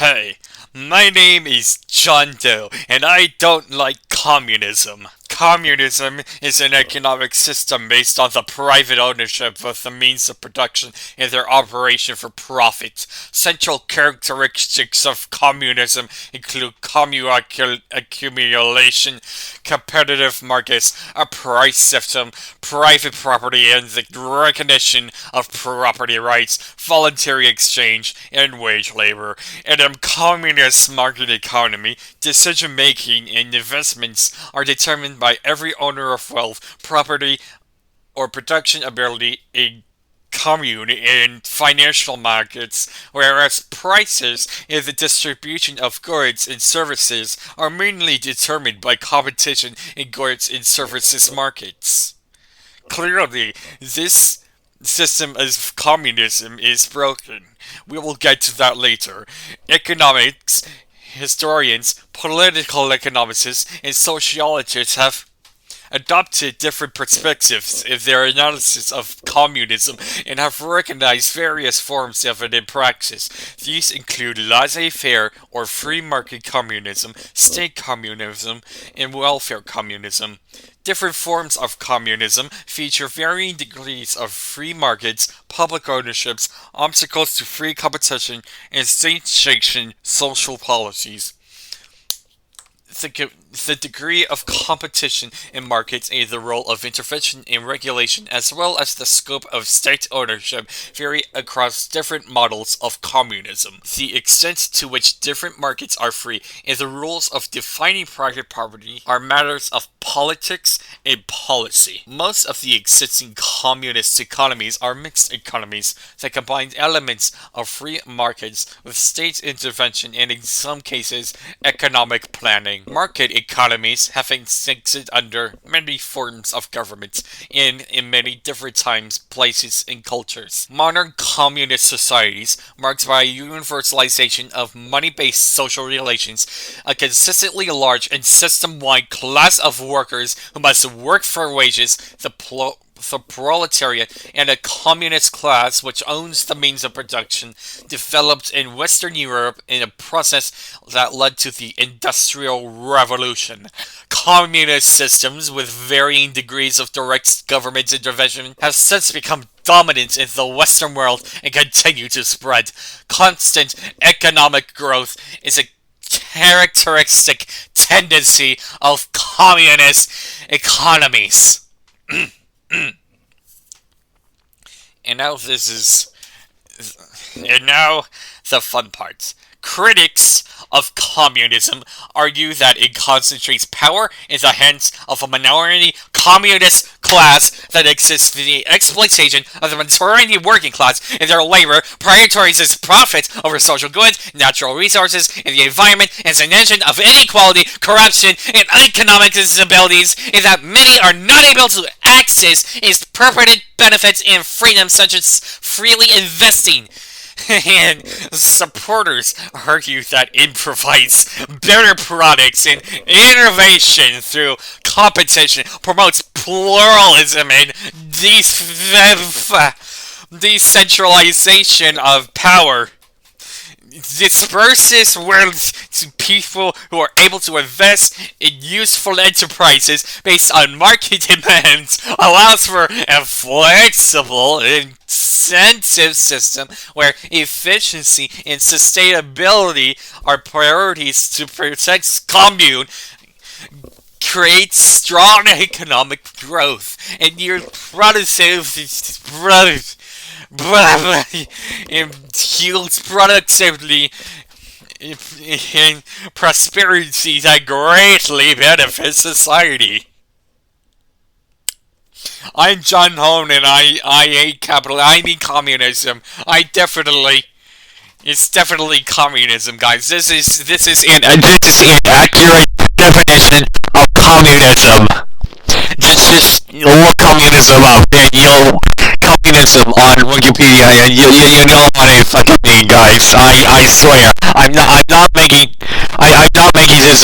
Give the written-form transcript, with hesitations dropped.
Hey, my name is John Doe, and I don't like communism. Communism is an economic system based on the private ownership of the means of production and their operation for profit. Central characteristics of communism include accumulation, competitive markets, a price system, private property, and the recognition of property rights, voluntary exchange, and wage labor. In a communist market economy, decision making and investments are determined by every owner of wealth, property, or production ability in commune in financial markets, whereas prices and the distribution of goods and services are mainly determined by competition in goods and services markets. Clearly, this system of communism is broken. We will get to that later. Economics historians, political economists, and sociologists have adopted different perspectives in their analysis of communism and have recognized various forms of it in practice. These include laissez-faire or free market communism, state communism, and welfare communism. Different forms of communism feature varying degrees of free markets, public ownerships, obstacles to free competition, and state-sanctioned social policies. The degree of competition in markets and the role of intervention and regulation, as well as the scope of state ownership, vary across different models of communism. The extent to which different markets are free and the rules of defining private property are matters of politics and policy. Most of the existing communist economies are mixed economies that combine elements of free markets with state intervention and, in some cases, economic planning. Market economies have existed under many forms of government and in many different times, places, and cultures. Modern communist societies, marked by a universalization of money-based social relations, a consistently large and system-wide class of workers who must work for wages, the proletariat, and a communist class which owns the means of production, developed in Western Europe in a process that led to the Industrial Revolution. Communist systems with varying degrees of direct government intervention have since become dominant in the Western world and continue to spread. Constant economic growth is a characteristic tendency of communist economies. And now the fun part. Critics of communism argue that it concentrates power in the hands of a minority communist class that exists for the exploitation of the majority working class and their labor, prioritizes profit over social goods, natural resources, and the environment as an engine of inequality, corruption, and economic instabilities, and that many are not able to access its purported benefits and freedom, such as freely investing. And supporters argue that it provides better products and innovation through competition, promotes pluralism and decentralization of power, disperses wealth to people who are able to invest in useful enterprises based on market demands, allows for a flexible incentive system where efficiency and sustainability are priorities to protect commune, creates strong economic growth, and your yields productivity and prosperity that greatly benefits society. I'm John Hone, and I hate I mean communism. It's definitely communism, guys. This is an accurate definition of communism. Just look communism up, and you'll communism on Wikipedia, and you know what I fucking mean, guys. I swear, I'm not making this